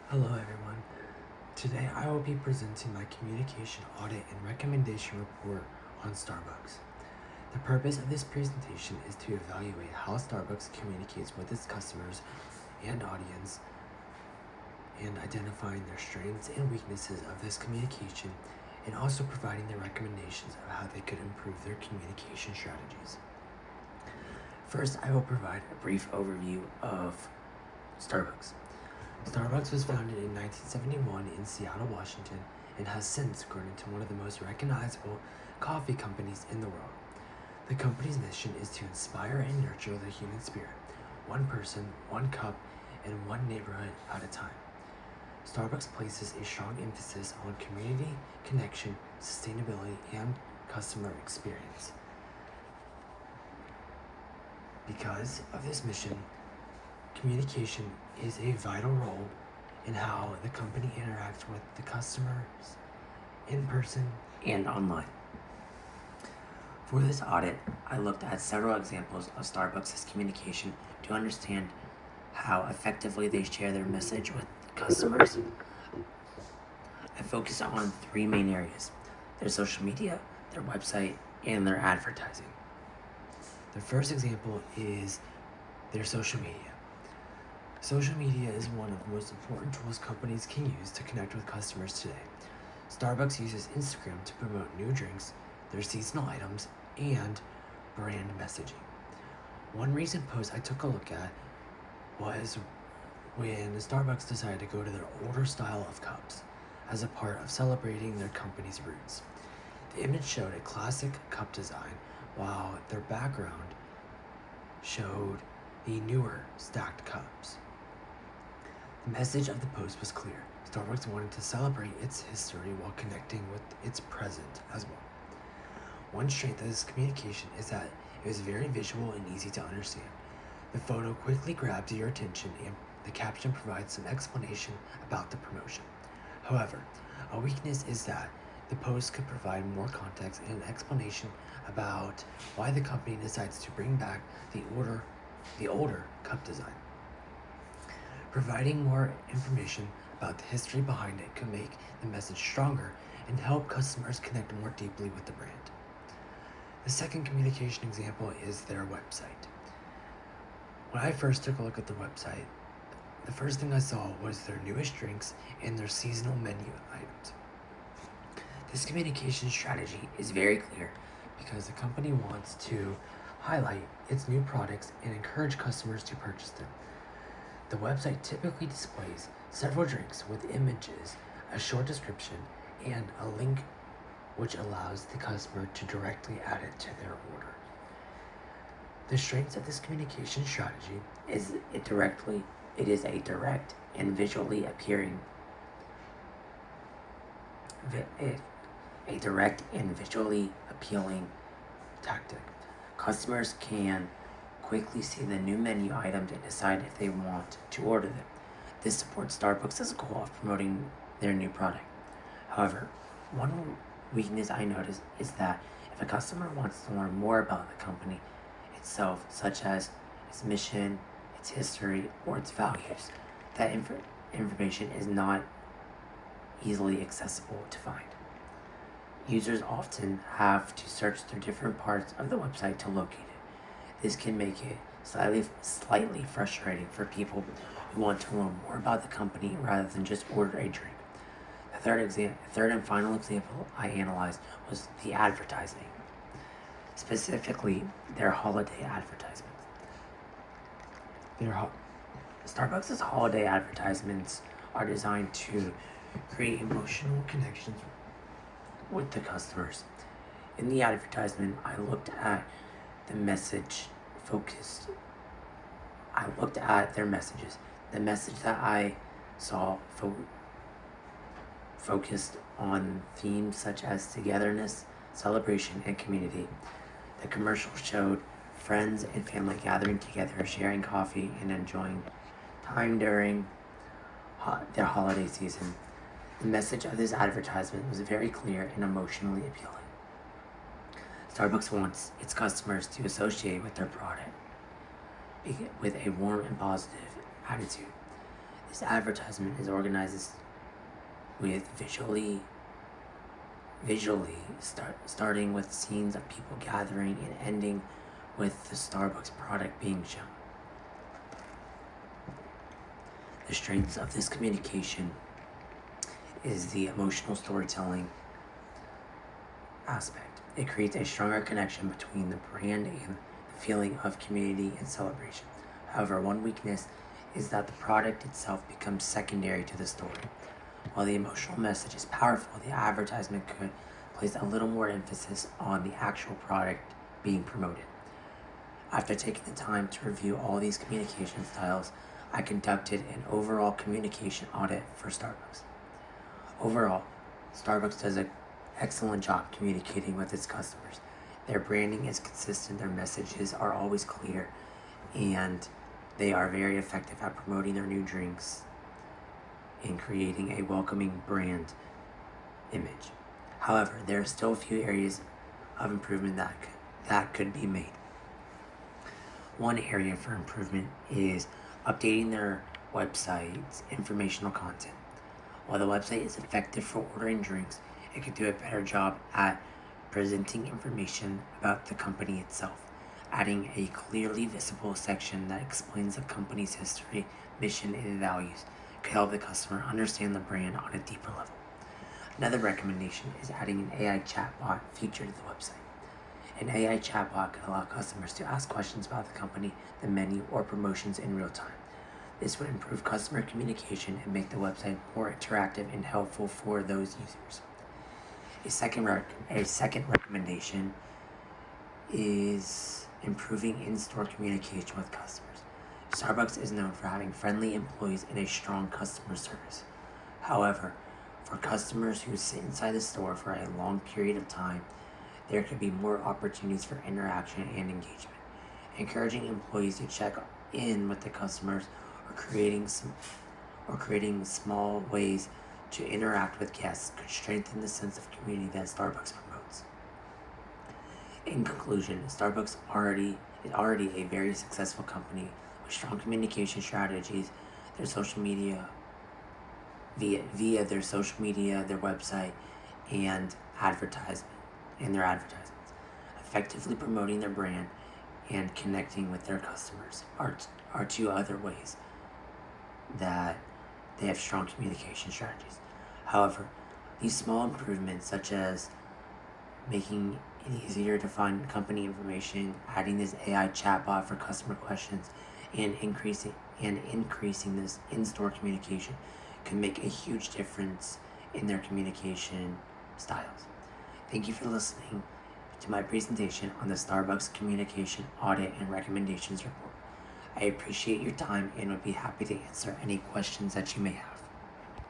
Hello everyone. Today I will be presenting my communication audit and recommendation report on Starbucks. The purpose of this presentation is to evaluate how Starbucks communicates with its customers and audience and identifying their strengths and weaknesses of this communication and also providing the recommendations of how they could improve their communication strategies. First, I will provide a brief overview of Starbucks. Starbucks was founded in 1971 in Seattle, Washington, and has since grown into one of the most recognizable coffee companies in the world. The company's mission is to inspire and nurture the human spirit, one person, one cup, and one neighborhood at a time. Starbucks places a strong emphasis on community, connection, sustainability, and customer experience. Because of this mission, communication is a vital role in how the company interacts with the customers in person and online. For this audit, I looked at several examples of Starbucks' communication to understand how effectively they share their message with customers. I focused on three main areas: their social media, their website, and their advertising. The first example is their social media. Social media is one of the most important tools companies can use to connect with customers today. Starbucks uses Instagram to promote new drinks, their seasonal items, and brand messaging. One recent post I took a look at was when Starbucks decided to go to their older style of cups as a part of celebrating their company's roots. The image showed a classic cup design, while their background showed the newer stacked cups. The message of the post was clear. Starbucks wanted to celebrate its history while connecting with its present as well. One strength of this communication is that it was very visual and easy to understand. The photo quickly grabs your attention and the caption provides some explanation about the promotion. However, a weakness is that the post could provide more context and an explanation about why the company decides to bring back the older cup design. Providing more information about the history behind it could make the message stronger and help customers connect more deeply with the brand. The second communication example is their website. When I first took a look at the website, the first thing I saw was their newest drinks and their seasonal menu items. This communication strategy is very clear because the company wants to highlight its new products and encourage customers to purchase them. The website typically displays several drinks with images, a short description, and a link which allows the customer to directly add it to their order. The strengths of this communication strategy is it is a direct and visually appealing tactic. Customers can quickly see the new menu items and decide if they want to order them. This supports Starbucks' goal of promoting their new product. However, one weakness I noticed is that if a customer wants to learn more about the company itself, such as its mission, its history, or its values, that information is not easily accessible to find. Users often have to search through different parts of the website to locate it. This can make it slightly frustrating for people who want to learn more about the company rather than just order a drink. The third and final example I analyzed was the advertising, specifically their holiday advertisements. Starbucks' holiday advertisements are designed to create emotional connections with the customers. In the advertisement, I looked at their messages. The message that I saw focused on themes such as togetherness, celebration, and community. The commercial showed friends and family gathering together, sharing coffee, and enjoying time during their holiday season. The message of this advertisement was very clear and emotionally appealing. Starbucks wants its customers to associate with their product with a warm and positive attitude. This advertisement is organized with starting with scenes of people gathering and ending with the Starbucks product being shown. The strengths of this communication is the emotional storytelling aspect. It creates a stronger connection between the brand and the feeling of community and celebration. However, one weakness is that the product itself becomes secondary to the story. While the emotional message is powerful, the advertisement could place a little more emphasis on the actual product being promoted. After taking the time to review all these communication styles, I conducted an overall communication audit for Starbucks. Overall, Starbucks does an excellent job communicating with its customers. Their branding is consistent, their messages are always clear, and they are very effective at promoting their new drinks and creating a welcoming brand image. However, there are still a few areas of improvement that could be made. One area for improvement is updating their website's informational content. While the website is effective for ordering drinks, it could do a better job at presenting information about the company itself. Adding a clearly visible section that explains the company's history, mission, and values could help the customer understand the brand on a deeper level. Another recommendation is adding an AI chatbot feature to the website. An AI chatbot could allow customers to ask questions about the company, the menu, or promotions in real time. This would improve customer communication and make the website more interactive and helpful for those users. A second recommendation is improving in-store communication with customers. Starbucks is known for having friendly employees and a strong customer service. However, for customers who sit inside the store for a long period of time, there could be more opportunities for interaction and engagement. Encouraging employees to check in with the customers or creating small ways to interact with guests could strengthen the sense of community that Starbucks promotes. In conclusion, Starbucks is already a very successful company with strong communication strategies. Their social media, via their social media, their website, and their advertisements, effectively promoting their brand and connecting with their customers are two other ways that they have strong communication strategies. However, these small improvements, such as making it easier to find company information, adding this AI chatbot for customer questions, and increasing this in-store communication, can make a huge difference in their communication styles. Thank you for listening to my presentation on the Starbucks Communication Audit and Recommendations Report. I appreciate your time and would be happy to answer any questions that you may have.